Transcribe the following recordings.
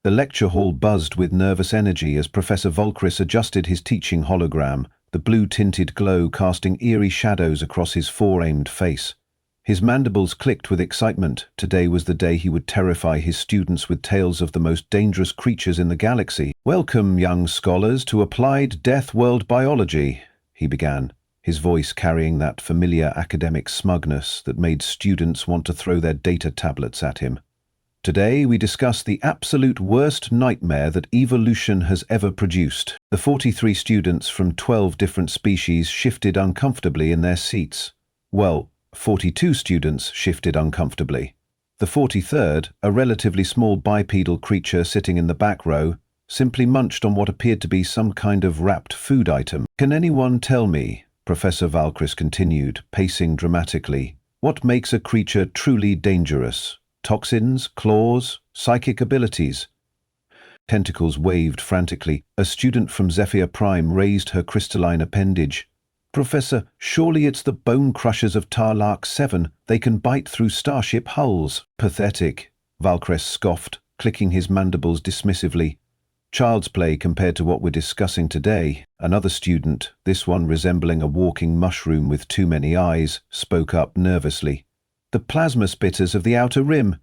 The lecture hall buzzed with nervous energy as Professor Volkris adjusted his teaching hologram, the blue-tinted glow casting eerie shadows across his fore-aimed face. His mandibles clicked with excitement. Today was the day he would terrify his students with tales of the most dangerous creatures in the galaxy. "Welcome, young scholars, to Applied Deathworld Biology," he began, his voice carrying that familiar academic smugness that made students want to throw their data tablets at him. "Today we discuss the absolute worst nightmare that evolution has ever produced." The 43 students from 12 different species shifted uncomfortably in their seats. Well, 42 students shifted uncomfortably. The 43rd, a relatively small bipedal creature sitting in the back row, simply munched on what appeared to be some kind of wrapped food item. "Can anyone tell me," Professor Valkris continued, pacing dramatically, "what makes a creature truly dangerous? Toxins, claws, psychic abilities?" Tentacles waved frantically. A student from Zephyr Prime raised her crystalline appendage. "Professor, surely it's the bone crushers of Tarlark 7. They can bite through starship hulls." "Pathetic," Valkris scoffed, clicking his mandibles dismissively. "Child's play compared to what we're discussing today." Another student, this one resembling a walking mushroom with too many eyes, spoke up nervously. "The plasma spitters of the Outer Rim.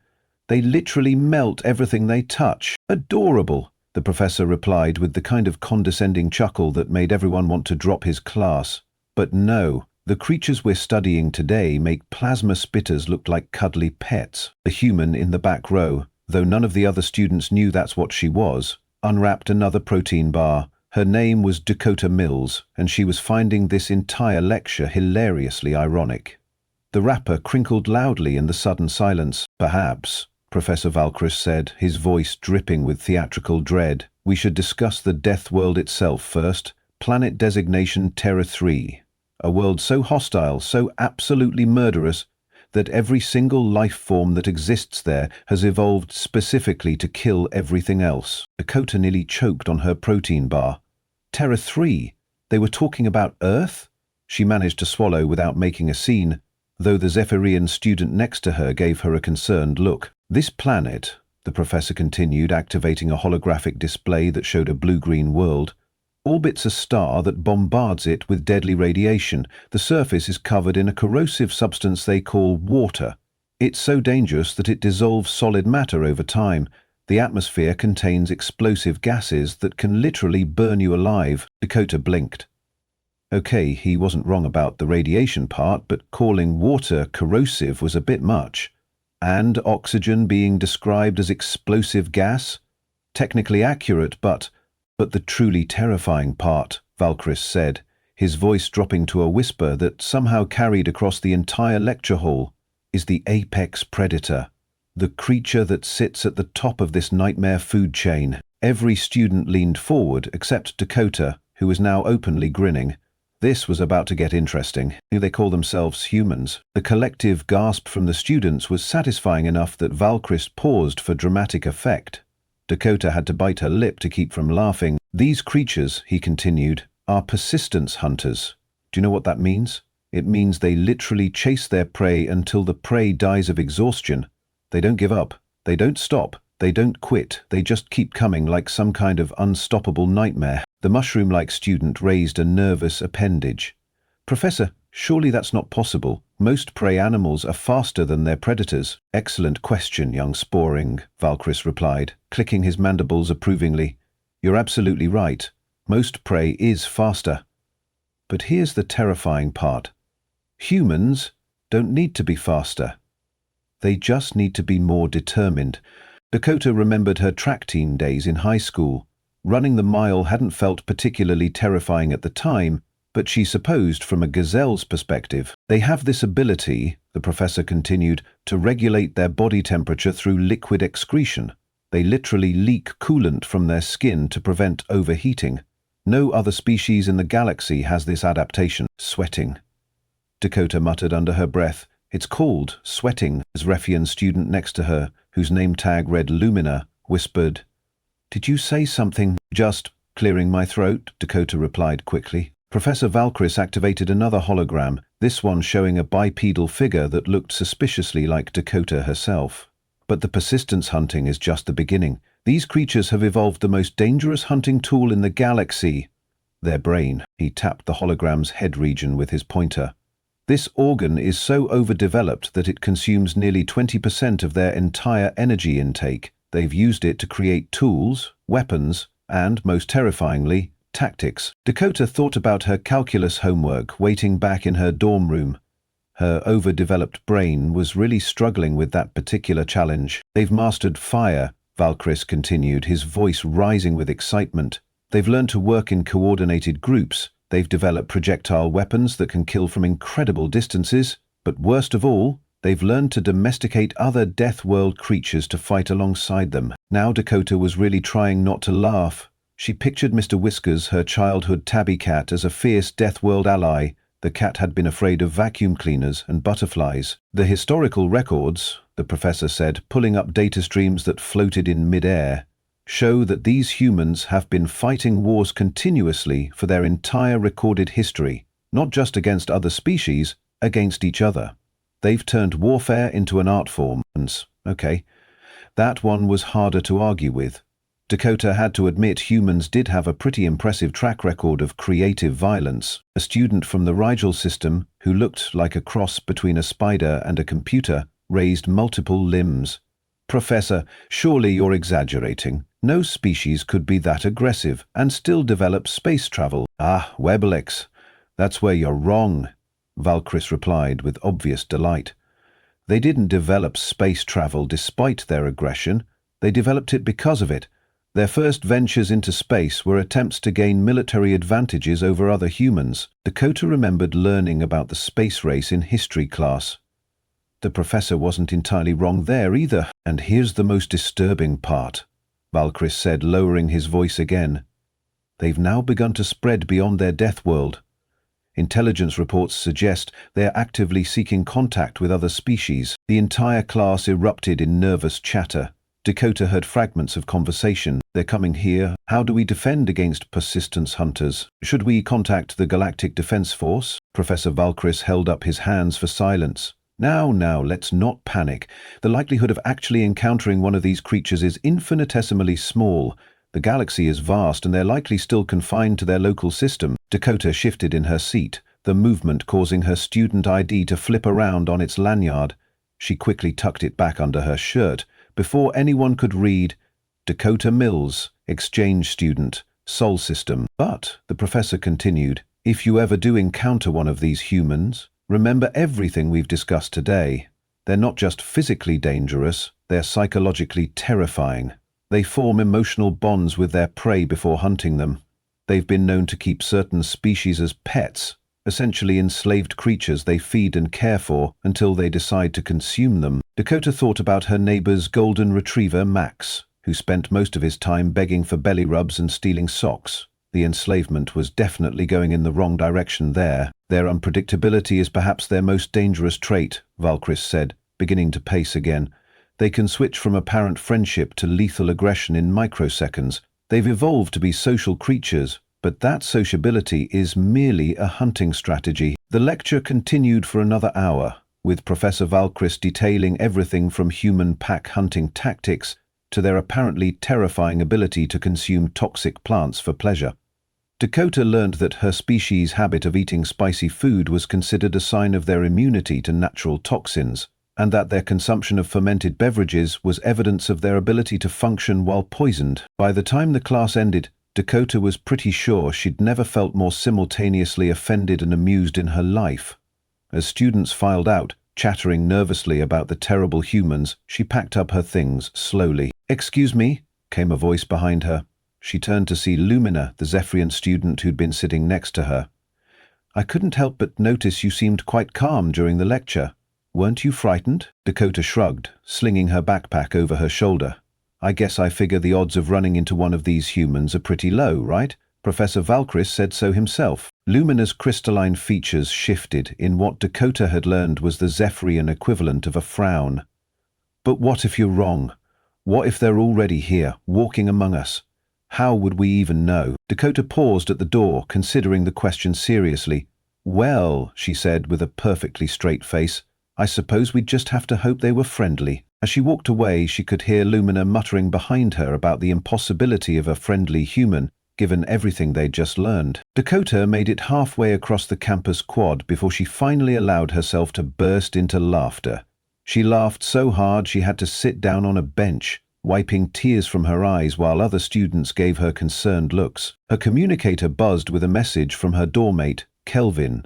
They literally melt everything they touch." "Adorable," the professor replied with the kind of condescending chuckle that made everyone want to drop his class. "But no, the creatures we're studying today make plasma spitters look like cuddly pets." The human in the back row, though none of the other students knew that's what she was, unwrapped another protein bar. Her name was Dakota Mills, and she was finding this entire lecture hilariously ironic. The wrapper crinkled loudly in the sudden silence. "Perhaps," Professor Valkris said, his voice dripping with theatrical dread, "we should discuss the death world itself first. Planet designation Terra 3. A world so hostile, so absolutely murderous, that every single life form that exists there has evolved specifically to kill everything else." Dakota nearly choked on her protein bar. Terra 3? They were talking about Earth? She managed to swallow without making a scene, though the Zephyrian student next to her gave her a concerned look. "This planet," the professor continued, activating a holographic display that showed a blue-green world, "orbits a star that bombards it with deadly radiation. The surface is covered in a corrosive substance they call water. It's so dangerous that it dissolves solid matter over time. The atmosphere contains explosive gases that can literally burn you alive." Dakota blinked. Okay, he wasn't wrong about the radiation part, but calling water corrosive was a bit much. And oxygen being described as explosive gas? Technically accurate, but the truly terrifying part, Valkris said, his voice dropping to a whisper that somehow carried across the entire lecture hall, is the apex predator. The creature that sits at the top of this nightmare food chain. Every student leaned forward except Dakota, who was now openly grinning. This was about to get interesting. They call themselves humans. The collective gasp from the students was satisfying enough that Valkris paused for dramatic effect. Dakota had to bite her lip to keep from laughing. "These creatures," he continued, "are persistence hunters. Do you know what that means? It means they literally chase their prey until the prey dies of exhaustion. They don't give up. They don't stop. They don't quit. They just keep coming like some kind of unstoppable nightmare." The mushroom-like student raised a nervous appendage. "Professor, surely that's not possible. Most prey animals are faster than their predators." "Excellent question, young sporing," Valkris replied, clicking his mandibles approvingly. "You're absolutely right. Most prey is faster. But here's the terrifying part. Humans don't need to be faster. They just need to be more determined." Dakota remembered her track team days in high school. Running the mile hadn't felt particularly terrifying at the time, but she supposed from a gazelle's perspective. "They have this ability," the professor continued, "to regulate their body temperature through liquid excretion. They literally leak coolant from their skin to prevent overheating. No other species in the galaxy has this adaptation." "Sweating," Dakota muttered under her breath. "It's called sweating." As Rephian student next to her, whose name tag read Lumina, whispered, "Did you say something?" "Just clearing my throat," Dakota replied quickly. Professor Valkris activated another hologram, this one showing a bipedal figure that looked suspiciously like Dakota herself. "But the persistence hunting is just the beginning. These creatures have evolved the most dangerous hunting tool in the galaxy, their brain. He tapped the hologram's head region with his pointer. This organ is so overdeveloped that it consumes nearly 20% of their entire energy intake. They've used it to create tools, weapons, and, most terrifyingly, tactics. Dakota thought about her calculus homework waiting back in her dorm room. Her overdeveloped brain was really struggling with that particular challenge. They've mastered fire, Valkyris continued, his voice rising with excitement. They've learned to work in coordinated groups. They've developed projectile weapons that can kill from incredible distances. But worst of all, they've learned to domesticate other Deathworld creatures to fight alongside them. Now Dakota was really trying not to laugh. She pictured Mr. Whiskers, her childhood tabby cat, as a fierce Deathworld ally. The cat had been afraid of vacuum cleaners and butterflies. The historical records, the professor said, pulling up data streams that floated in mid-air, show that these humans have been fighting wars continuously for their entire recorded history, not just against other species, against each other. They've turned warfare into an art form. Okay, that one was harder to argue with. Dakota had to admit humans did have a pretty impressive track record of creative violence. A student from the Rigel system, who looked like a cross between a spider and a computer, raised multiple limbs. Professor, surely you're exaggerating. No species could be that aggressive and still develop space travel. Ah, Webelix, that's where you're wrong, Valkyris replied with obvious delight. They didn't develop space travel despite their aggression. They developed it because of it. Their first ventures into space were attempts to gain military advantages over other humans. Dakota remembered learning about the space race in history class. The professor wasn't entirely wrong there either. And here's the most disturbing part, Valkyris said, lowering his voice again. They've now begun to spread beyond their Deathworld. Intelligence reports suggest they are actively seeking contact with other species. The entire class erupted in nervous chatter. Dakota heard fragments of conversation. They're coming here. How do we defend against persistence hunters? Should we contact the Galactic Defense Force? Professor Valkyris held up his hands for silence. Now, let's not panic. The likelihood of actually encountering one of these creatures is infinitesimally small. The galaxy is vast and they're likely still confined to their local system. Dakota shifted in her seat, the movement causing her student ID to flip around on its lanyard. She quickly tucked it back under her shirt. Before anyone could read, Dakota Mills, exchange student, Sol System. But, the professor continued, if you ever do encounter one of these humans, remember everything we've discussed today. They're not just physically dangerous, they're psychologically terrifying. They form emotional bonds with their prey before hunting them. They've been known to keep certain species as pets, essentially enslaved creatures they feed and care for until they decide to consume them. Dakota thought about her neighbor's golden retriever, Max, who spent most of his time begging for belly rubs and stealing socks. The enslavement was definitely going in the wrong direction there. Their unpredictability is perhaps their most dangerous trait, Valkyris said, beginning to pace again. They can switch from apparent friendship to lethal aggression in microseconds. They've evolved to be social creatures, but that sociability is merely a hunting strategy. The lecture continued for another hour, with Professor Valkyris detailing everything from human pack hunting tactics to their apparently terrifying ability to consume toxic plants for pleasure. Dakota learned that her species' habit of eating spicy food was considered a sign of their immunity to natural toxins, and that their consumption of fermented beverages was evidence of their ability to function while poisoned. By the time the class ended, Dakota was pretty sure she'd never felt more simultaneously offended and amused in her life. As students filed out, chattering nervously about the terrible humans, she packed up her things slowly. "Excuse me," came a voice behind her. She turned to see Lumina, the Zephyrian student who'd been sitting next to her. "I couldn't help but notice you seemed quite calm during the lecture. Weren't you frightened?" Dakota shrugged, slinging her backpack over her shoulder. "I guess I figure the odds of running into one of these humans are pretty low, right? Professor Valkyris said so himself." Lumina's crystalline features shifted in what Dakota had learned was the Zephyrian equivalent of a frown. "But what if you're wrong? What if they're already here, walking among us? How would we even know?" Dakota paused at the door, considering the question seriously. "Well," she said with a perfectly straight face, "I suppose we'd just have to hope they were friendly." As she walked away, she could hear Lumina muttering behind her about the impossibility of a friendly human, given everything they'd just learned. Dakota made it halfway across the campus quad before she finally allowed herself to burst into laughter. She laughed so hard she had to sit down on a bench, wiping tears from her eyes while other students gave her concerned looks. Her communicator buzzed with a message from her doormate, Kelvin,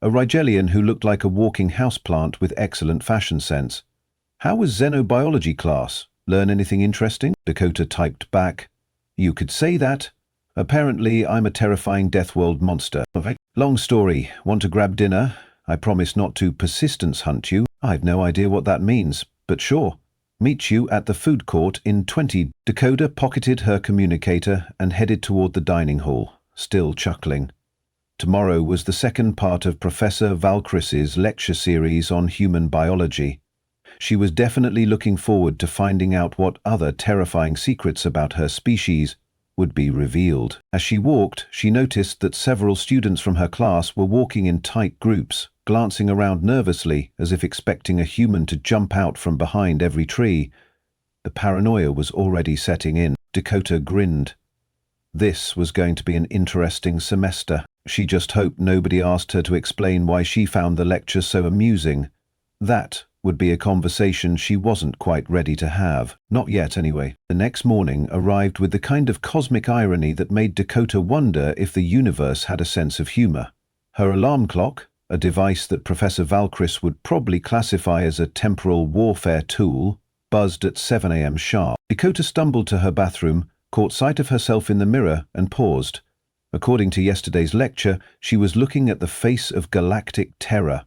a Rigelian who looked like a walking houseplant with excellent fashion sense. "How was xenobiology class? Learn anything interesting?" Dakota typed back. "You could say that. Apparently, I'm a terrifying Deathworld monster. Long story. Want to grab dinner? I promise not to persistence hunt you." "I've no idea what that means, but sure. Meet you at the food court in 20. Dakota pocketed her communicator and headed toward the dining hall, still chuckling. Tomorrow was the second part of Professor Valkris's lecture series on human biology. She was definitely looking forward to finding out what other terrifying secrets about her species would be revealed. As she walked, she noticed that several students from her class were walking in tight groups, glancing around nervously as if expecting a human to jump out from behind every tree. The paranoia was already setting in. Dakota grinned. This was going to be an interesting semester. She just hoped nobody asked her to explain why she found the lecture so amusing. That would be a conversation she wasn't quite ready to have. Not yet, anyway. The next morning arrived with the kind of cosmic irony that made Dakota wonder if the universe had a sense of humor. Her alarm clock, a device that Professor Valkris would probably classify as a temporal warfare tool, buzzed at 7 a.m. sharp. Dakota stumbled to her bathroom, caught sight of herself in the mirror, and paused. According to yesterday's lecture, she was looking at the face of galactic terror.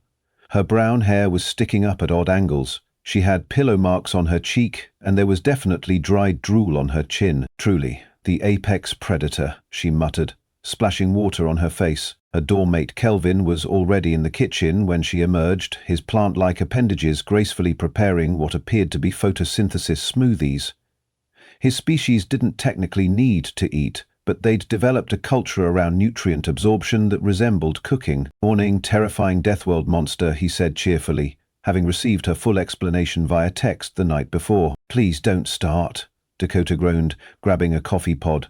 Her brown hair was sticking up at odd angles. She had pillow marks on her cheek, and there was definitely dried drool on her chin. "Truly, the apex predator," she muttered, splashing water on her face. Her doormate Kelvin was already in the kitchen when she emerged, his plant-like appendages gracefully preparing what appeared to be photosynthesis smoothies. His species didn't technically need to eat, but they'd developed a culture around nutrient absorption that resembled cooking. "Morning, terrifying Deathworld monster," he said cheerfully, having received her full explanation via text the night before. "Please don't start," Dakota groaned, grabbing a coffee pod.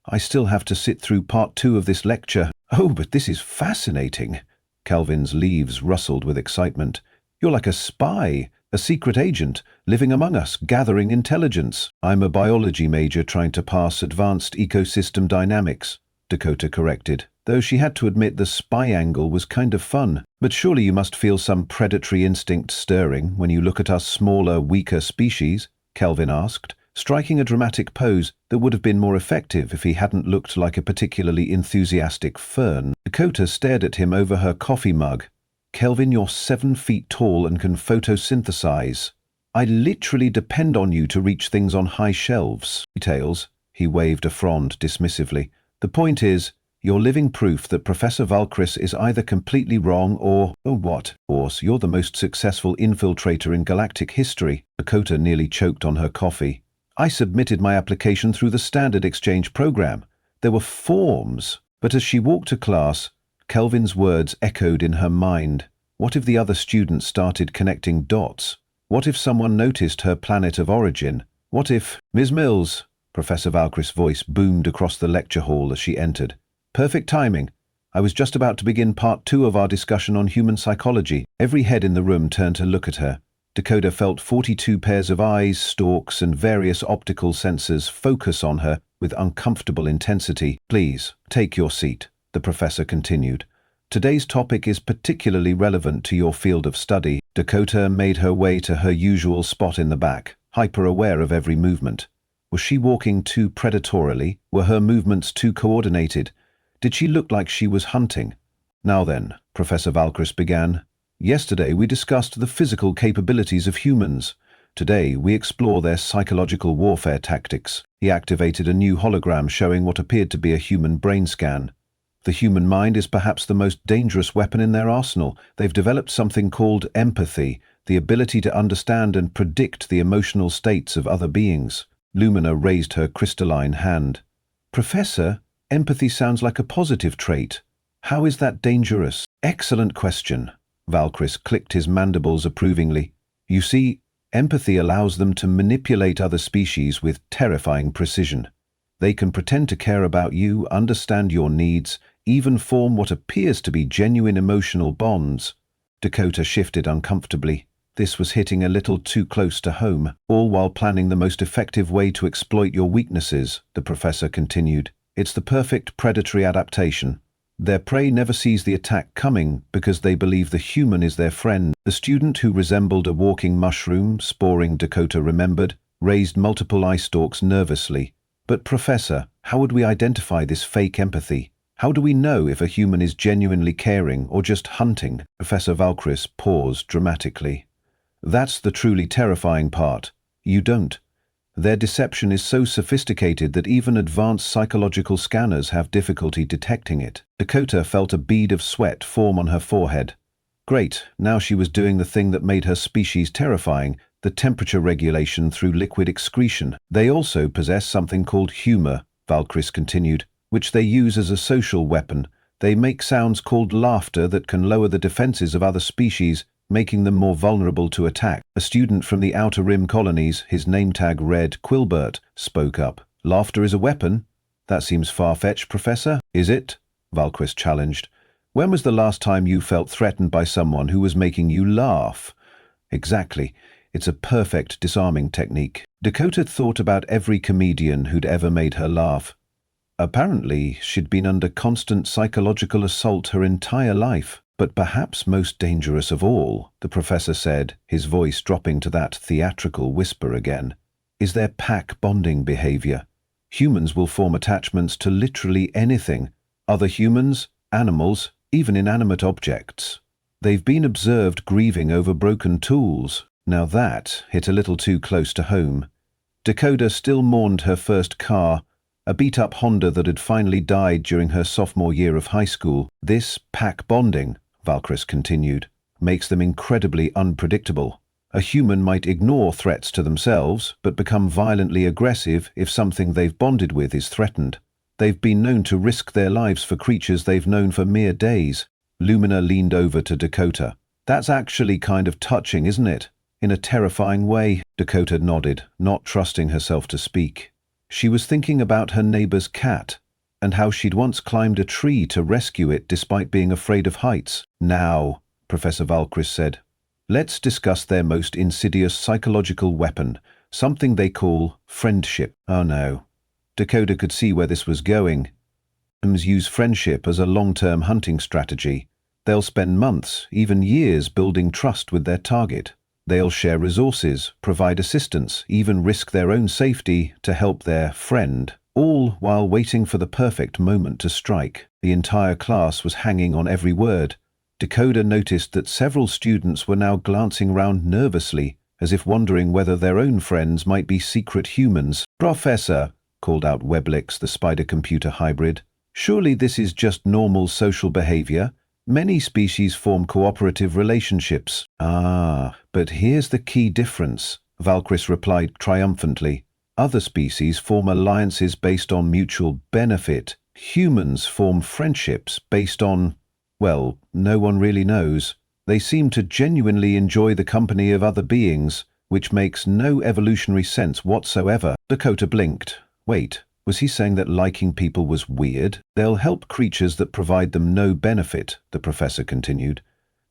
"I still have to sit through part 2 of this lecture." "Oh, but this is fascinating." Kelvin's leaves rustled with excitement. "You're like a spy, a secret agent, living among us, gathering intelligence." "I'm a biology major trying to pass advanced ecosystem dynamics," Dakota corrected, though she had to admit the spy angle was kind of fun. "But surely you must feel some predatory instinct stirring when you look at us smaller, weaker species," Kelvin asked, striking a dramatic pose that would have been more effective if he hadn't looked like a particularly enthusiastic fern. Dakota stared at him over her coffee mug. "Kelvin, you're 7 feet tall and can photosynthesize. I literally depend on you to reach things on high shelves." "Details," he waved a frond dismissively. "The point is, you're living proof that Professor Valkris is either completely wrong or what? Of course, you're the most successful infiltrator in galactic history." Dakota nearly choked on her coffee. "I submitted my application through the standard exchange program. There were forms." But as she walked to class, Kelvin's words echoed in her mind. What if the other students started connecting dots? What if someone noticed her planet of origin? What if— "Ms. Mills," Professor Valkris' voice boomed across the lecture hall as she entered. "Perfect timing. I was just about to begin part 2 of our discussion on human psychology." Every head in the room turned to look at her. Dakota felt 42 pairs of eyes, stalks, and various optical sensors focus on her with uncomfortable intensity. "Please, take your seat," the professor continued. "Today's topic is particularly relevant to your field of study." Dakota made her way to her usual spot in the back, hyper-aware of every movement. Was she walking too predatorily? Were her movements too coordinated? Did she look like she was hunting? "Now then," Professor Valkris began. "Yesterday we discussed the physical capabilities of humans. Today we explore their psychological warfare tactics." He activated a new hologram showing what appeared to be a human brain scan. "The human mind is perhaps the most dangerous weapon in their arsenal. They've developed something called empathy, the ability to understand and predict the emotional states of other beings." Lumina raised her crystalline hand. "Professor, empathy sounds like a positive trait. How is that dangerous?" "Excellent question." Valkris clicked his mandibles approvingly. "You see, Empathy allows them to manipulate other species with terrifying precision. They can pretend to care about you, understand your needs, even form what appears to be genuine emotional bonds. Dakota shifted uncomfortably. This was hitting a little too close to home, all while planning the most effective way to exploit your weaknesses, the professor continued. It's the perfect predatory adaptation. Their prey never sees the attack coming because they believe the human is their friend. The student who resembled a walking mushroom, sporing Dakota remembered, raised multiple eye stalks nervously. But Professor, how would we identify this fake empathy? How do we know if a human is genuinely caring or just hunting? Professor Valkris paused dramatically. That's the truly terrifying part. You don't. Their deception is so sophisticated that even advanced psychological scanners have difficulty detecting it. Dakota felt a bead of sweat form on her forehead. Great, now she was doing the thing that made her species terrifying, the temperature regulation through liquid excretion. They also possess something called humor, Valkris continued, which they use as a social weapon. They make sounds called laughter that can lower the defenses of other species, making them more vulnerable to attack. A student from the Outer Rim colonies, his name tag read Quilbert, spoke up. Laughter is a weapon? That seems far-fetched, Professor. Is it? Valkris challenged. When was the last time you felt threatened by someone who was making you laugh? Exactly. It's a perfect disarming technique. Dakota thought about every comedian who'd ever made her laugh. Apparently, she'd been under constant psychological assault her entire life. But perhaps most dangerous of all, the professor said, his voice dropping to that theatrical whisper again, is their pack bonding behavior. Humans will form attachments to literally anything. Other humans, animals, even inanimate objects. They've been observed grieving over broken tools. Now that hit a little too close to home. Dakota still mourned her first car, a beat-up Honda that had finally died during her sophomore year of high school. This pack bonding, Valkris continued, makes them incredibly unpredictable. A human might ignore threats to themselves, but become violently aggressive if something they've bonded with is threatened. They've been known to risk their lives for creatures they've known for mere days. Lumina leaned over to Dakota. That's actually kind of touching, isn't it? In a terrifying way. Dakota nodded, not trusting herself to speak. She was thinking about her neighbor's cat, and how she'd once climbed a tree to rescue it despite being afraid of heights. Now, Professor Valkris said, let's discuss their most insidious psychological weapon, something they call friendship. Oh no. Dakota could see where this was going. Humans use friendship as a long-term hunting strategy. They'll spend months, even years, building trust with their target. They'll share resources, provide assistance, even risk their own safety to help their friend, all while waiting for the perfect moment to strike. The entire class was hanging on every word. Dakota noticed that several students were now glancing round nervously, as if wondering whether their own friends might be secret humans. Professor, called out Weblix, the spider-computer hybrid, surely this is just normal social behavior? Many species form cooperative relationships. Ah, but here's the key difference, Valkris replied triumphantly. Other species form alliances based on mutual benefit. Humans form friendships based on, well, no one really knows. They seem to genuinely enjoy the company of other beings, which makes no evolutionary sense whatsoever. Dakota blinked. Wait, was he saying that liking people was weird? They'll help creatures that provide them no benefit, the professor continued.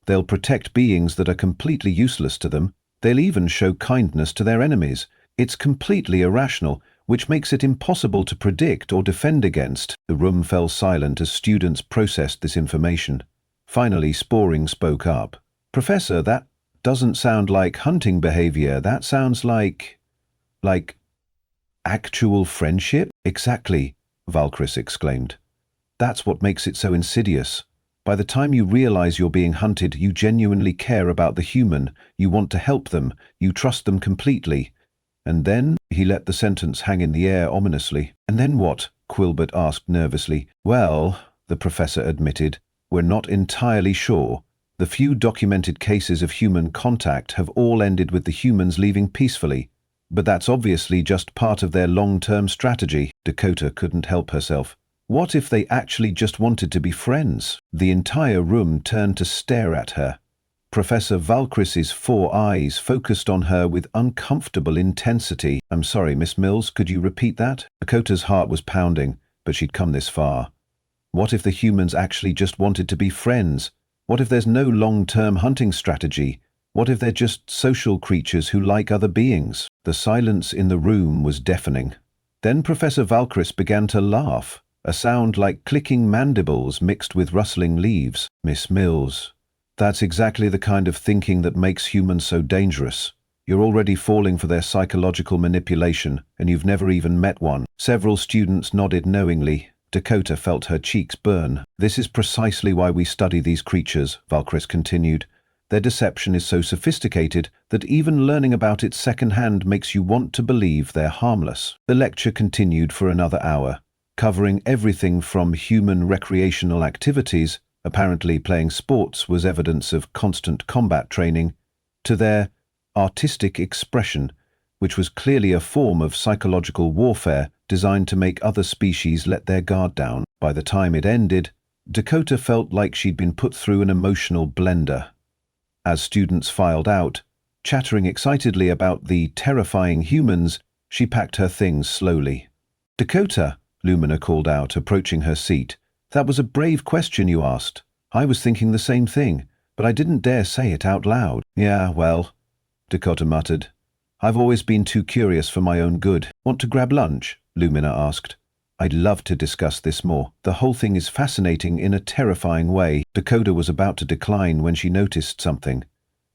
They'll protect beings that are completely useless to them. They'll even show kindness to their enemies. It's completely irrational, which makes it impossible to predict or defend against. The room fell silent as students processed this information. Finally, Sporing spoke up. Professor, that doesn't sound like hunting behavior. That sounds like actual friendship? Exactly, Valkris exclaimed. That's what makes it so insidious. By the time you realize you're being hunted, you genuinely care about the human, you want to help them, you trust them completely. And then, he let the sentence hang in the air ominously. And then what? Quilbert asked nervously. Well, the professor admitted, we're not entirely sure. The few documented cases of human contact have all ended with the humans leaving peacefully. But that's obviously just part of their long-term strategy. Dakota couldn't help herself. What if they actually just wanted to be friends? The entire room turned to stare at her. Professor Valkris's 4 eyes focused on her with uncomfortable intensity. "I'm sorry, Miss Mills, could you repeat that?" Dakota's heart was pounding, but she'd come this far. What if the humans actually just wanted to be friends? What if there's no long-term hunting strategy? What if they're just social creatures who like other beings? The silence in the room was deafening. Then Professor Valkris began to laugh, a sound like clicking mandibles mixed with rustling leaves. "Miss Mills, that's exactly the kind of thinking that makes humans so dangerous. You're already falling for their psychological manipulation, and you've never even met one." Several students nodded knowingly. Dakota felt her cheeks burn. "This is precisely why we study these creatures," Valkris continued. "Their deception is so sophisticated that even learning about it secondhand makes you want to believe they're harmless." The lecture continued for another hour, covering everything from human recreational activities, apparently playing sports was evidence of constant combat training, to their artistic expression, which was clearly a form of psychological warfare designed to make other species let their guard down. By the time it ended, Dakota felt like she'd been put through an emotional blender. As students filed out, chattering excitedly about the terrifying humans, she packed her things slowly. "Dakota," Lumina called out, approaching her seat, "that was a brave question you asked. I was thinking the same thing, but I didn't dare say it out loud." "Yeah, well," Dakota muttered. "I've always been too curious for my own good." "Want to grab lunch?" Lumina asked. "I'd love to discuss this more. The whole thing is fascinating in a terrifying way." Dakota was about to decline when she noticed something.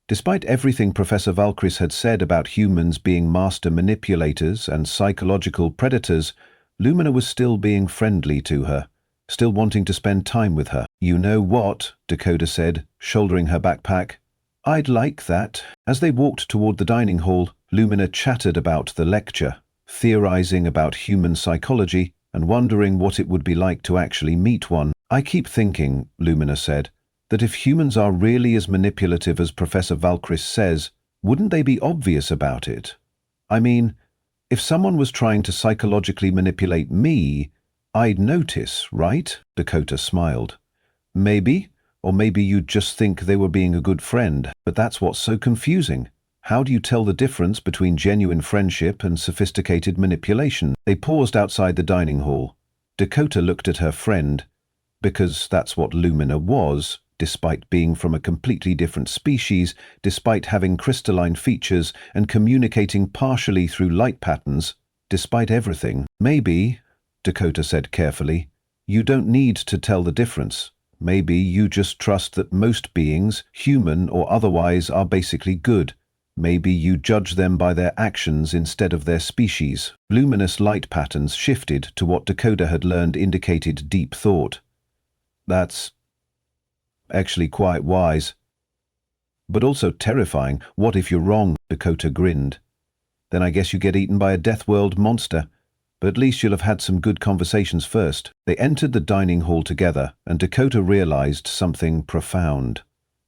Despite everything Professor Valkris had said about humans being master manipulators and psychological predators, Lumina was still being friendly to her, still wanting to spend time with her. "You know what?" Dakota said, shouldering her backpack. "I'd like that." As they walked toward the dining hall, Lumina chattered about the lecture, theorizing about human psychology and wondering what it would be like to actually meet one. "I keep thinking," Lumina said, "that if humans are really as manipulative as Professor Valkris says, wouldn't they be obvious about it? I mean, if someone was trying to psychologically manipulate me, I'd notice, right?" Dakota smiled. "Maybe, or maybe you'd just think they were being a good friend, but that's what's so confusing. How do you tell the difference between genuine friendship and sophisticated manipulation?" They paused outside the dining hall. Dakota looked at her friend, because that's what Lumina was, despite being from a completely different species, despite having crystalline features and communicating partially through light patterns, despite everything. "Maybe," Dakota said carefully, "you don't need to tell the difference. Maybe you just trust that most beings, human or otherwise, are basically good. Maybe you judge them by their actions instead of their species." Luminous light patterns shifted to what Dakota had learned indicated deep thought. "That's actually quite wise. But also terrifying. What if you're wrong?" Dakota grinned. "Then I guess you get eaten by a Deathworld monster. But at least you'll have had some good conversations first." They entered the dining hall together, and Dakota realized something profound.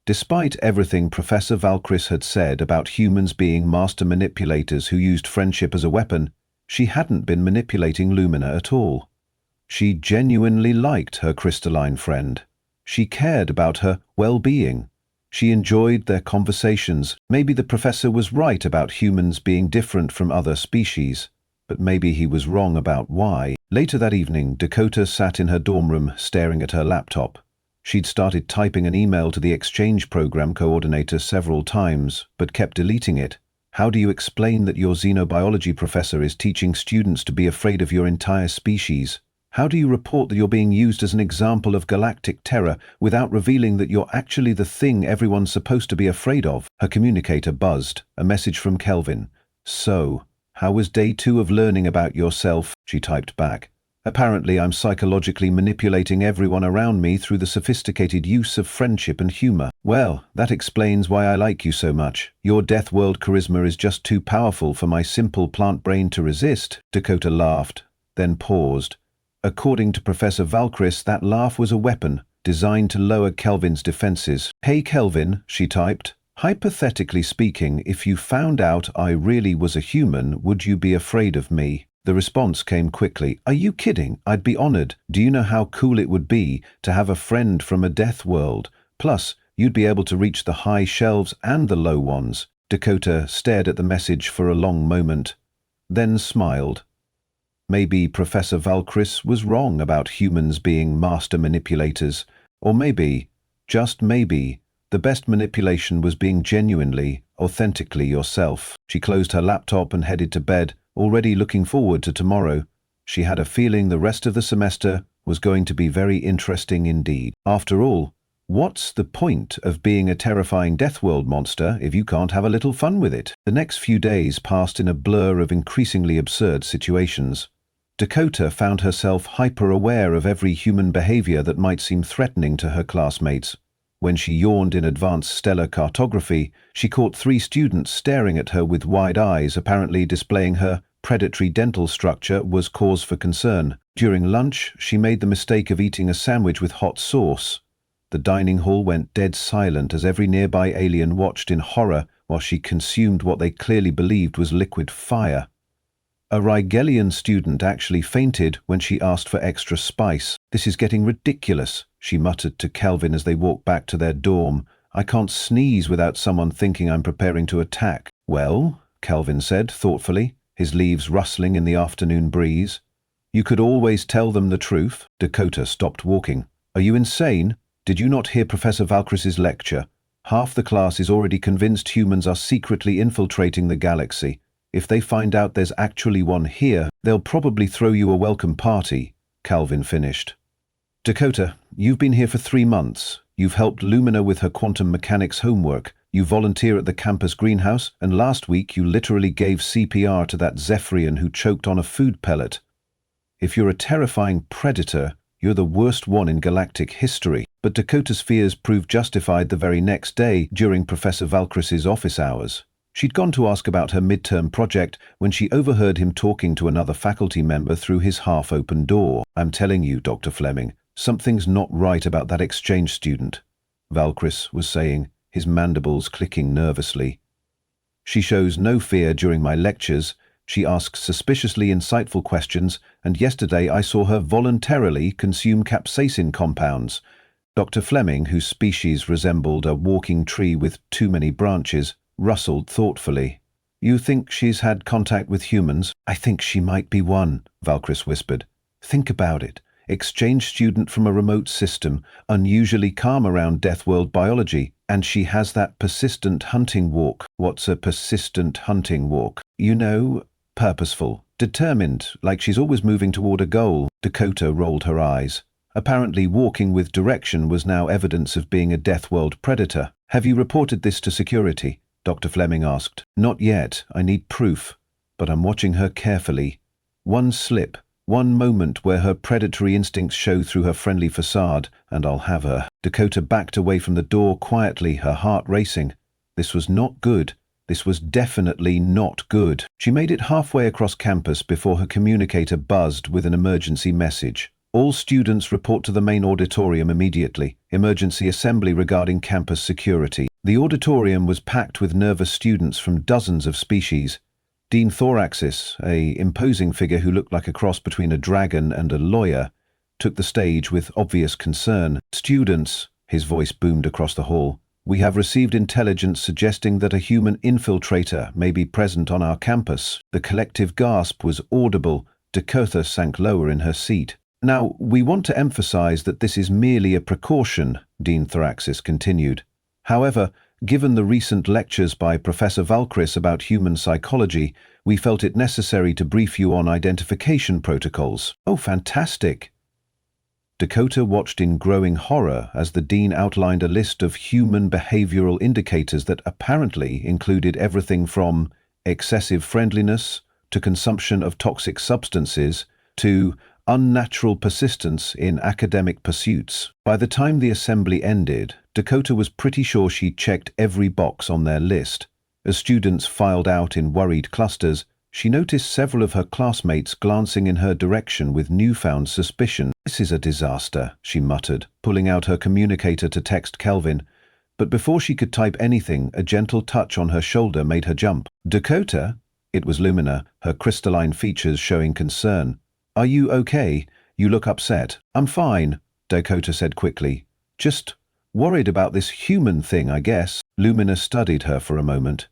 Despite everything Professor Valkris had said about humans being master manipulators who used friendship as a weapon, she hadn't been manipulating Lumina at all. She genuinely liked her crystalline friend. She cared about her well-being. She enjoyed their conversations. Maybe the professor was right about humans being different from other species, but maybe he was wrong about why. Later that evening, Dakota sat in her dorm room staring at her laptop. She'd started typing an email to the exchange program coordinator several times, but kept deleting it. "How do you explain that your xenobiology professor is teaching students to be afraid of your entire species? How do you report that you're being used as an example of galactic terror without revealing that you're actually the thing everyone's supposed to be afraid of?" Her communicator buzzed, a message from Kelvin. "So, how was day 2 of learning about yourself?" She typed back. "Apparently I'm psychologically manipulating everyone around me through the sophisticated use of friendship and humor." "Well, that explains why I like you so much. Your Deathworld charisma is just too powerful for my simple plant brain to resist." Dakota laughed, then paused. According to Professor Valkris, that laugh was a weapon, designed to lower Kelvin's defenses. "Hey Kelvin," she typed. "Hypothetically speaking, if you found out I really was a human, would you be afraid of me?" The response came quickly. "Are you kidding? I'd be honored. Do you know how cool it would be to have a friend from a death world? Plus, You'd be able to reach the high shelves and the low ones. Dakota stared at the message for a long moment, then smiled. Maybe Professor Valkyris was wrong about humans being master manipulators, or maybe, just maybe, the best manipulation was being genuinely, authentically yourself. She closed her laptop and headed to bed, already looking forward to tomorrow. She had a feeling the rest of the semester was going to be very interesting indeed. After all, what's the point of being a terrifying Deathworld monster if you can't have a little fun with it? The next few days passed in a blur of increasingly absurd situations. Dakota found herself hyper-aware of every human behavior that might seem threatening to her classmates. When she yawned in advanced stellar cartography, she caught 3 students staring at her with wide eyes, apparently displaying her predatory dental structure was cause for concern. During lunch, she made the mistake of eating a sandwich with hot sauce. The dining hall went dead silent as every nearby alien watched in horror while she consumed what they clearly believed was liquid fire. A Rigelian student actually fainted when she asked for extra spice. "This is getting ridiculous," she muttered to Kelvin as they walked back to their dorm. "I can't sneeze without someone thinking I'm preparing to attack." "Well," Kelvin said thoughtfully, his leaves rustling in the afternoon breeze, "you could always tell them the truth." Dakota stopped walking. "Are you insane? Did you not hear Professor Valkyris's lecture? Half the class is already convinced humans are secretly infiltrating the galaxy. If they find out there's actually one here, they'll probably throw you a welcome party," Calvin finished. "Dakota, you've been here for 3 months. You've helped Lumina with her quantum mechanics homework. You volunteer at the campus greenhouse, and last week you literally gave CPR to that Zephyrian who choked on a food pellet. If you're a terrifying predator, you're the worst one in galactic history." But Dakota's fears proved justified the very next day during Professor Valkyris's office hours. She'd gone to ask about her midterm project when she overheard him talking to another faculty member through his half-open door. "I'm telling you, Dr. Fleming, something's not right about that exchange student," Valkyris was saying, his mandibles clicking nervously. "She shows no fear during my lectures. She asks suspiciously insightful questions, and yesterday I saw her voluntarily consume capsaicin compounds." Dr. Fleming, whose species resembled a walking tree with too many branches, rustled thoughtfully. "You think she's had contact with humans?" "I think she might be one," Valkyris whispered. "Think about it. Exchange student from a remote system, unusually calm around Deathworld biology, and she has that persistent hunting walk." "What's a persistent hunting walk?" "You know, purposeful, determined, like she's always moving toward a goal." Dakota rolled her eyes. Apparently walking with direction was now evidence of being a Deathworld predator. "Have you reported this to security?" Dr. Fleming asked. "Not yet. I need proof. But I'm watching her carefully. One slip, one moment where her predatory instincts show through her friendly facade, and I'll have her." Dakota backed away from the door quietly, her heart racing. This was not good. This was definitely not good. She made it halfway across campus before her communicator buzzed with an emergency message. "All students report to the main auditorium immediately. Emergency assembly regarding campus security." The auditorium was packed with nervous students from dozens of species. Dean Thoraxis, an imposing figure who looked like a cross between a dragon and a lawyer, took the stage with obvious concern. "Students," his voice boomed across the hall, "we have received intelligence suggesting that a human infiltrator may be present on our campus." The collective gasp was audible. Dakota sank lower in her seat. "Now, we want to emphasize that this is merely a precaution," Dean Thoraxis continued. "However, given the recent lectures by Professor Valkyris about human psychology, we felt it necessary to brief you on identification protocols." "Oh, fantastic!" Dakota watched in growing horror as the dean outlined a list of human behavioral indicators that apparently included everything from excessive friendliness to consumption of toxic substances to unnatural persistence in academic pursuits. By the time the assembly ended, Dakota was pretty sure she'd checked every box on their list. As students filed out in worried clusters, she noticed several of her classmates glancing in her direction with newfound suspicion. "This is a disaster," she muttered, pulling out her communicator to text Kelvin. But before she could type anything, a gentle touch on her shoulder made her jump. "Dakota?" It was Lumina, her crystalline features showing concern. "Are you okay? You look upset." "I'm fine," Dakota said quickly. "Just Worried about this human thing, I guess. Lumina studied her for a moment.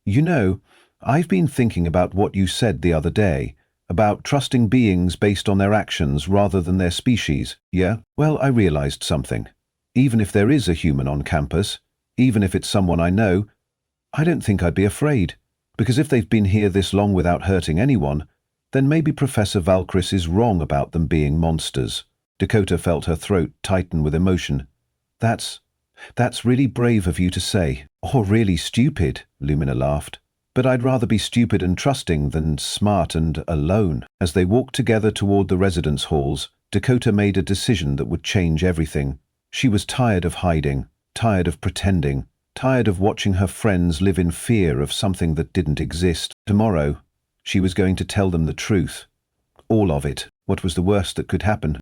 You know, I've been thinking about what you said the other day, about trusting beings based on their actions rather than their species, yeah? Well, I realized something. Even if there is a human on campus, even if it's someone I know, I don't think I'd be afraid. Because if they've been here this long without hurting anyone, then maybe Professor Valkyris is wrong about them being monsters. Dakota felt her throat tighten with emotion. That's really brave of you to say. Or really stupid, Lumina laughed. But I'd rather be stupid and trusting than smart and alone. As they walked together toward the residence halls, Dakota made a decision that would change everything. She was tired of hiding, tired of pretending, tired of watching her friends live in fear of something that didn't exist. Tomorrow, she was going to tell them the truth. All of it. What was the worst that could happen?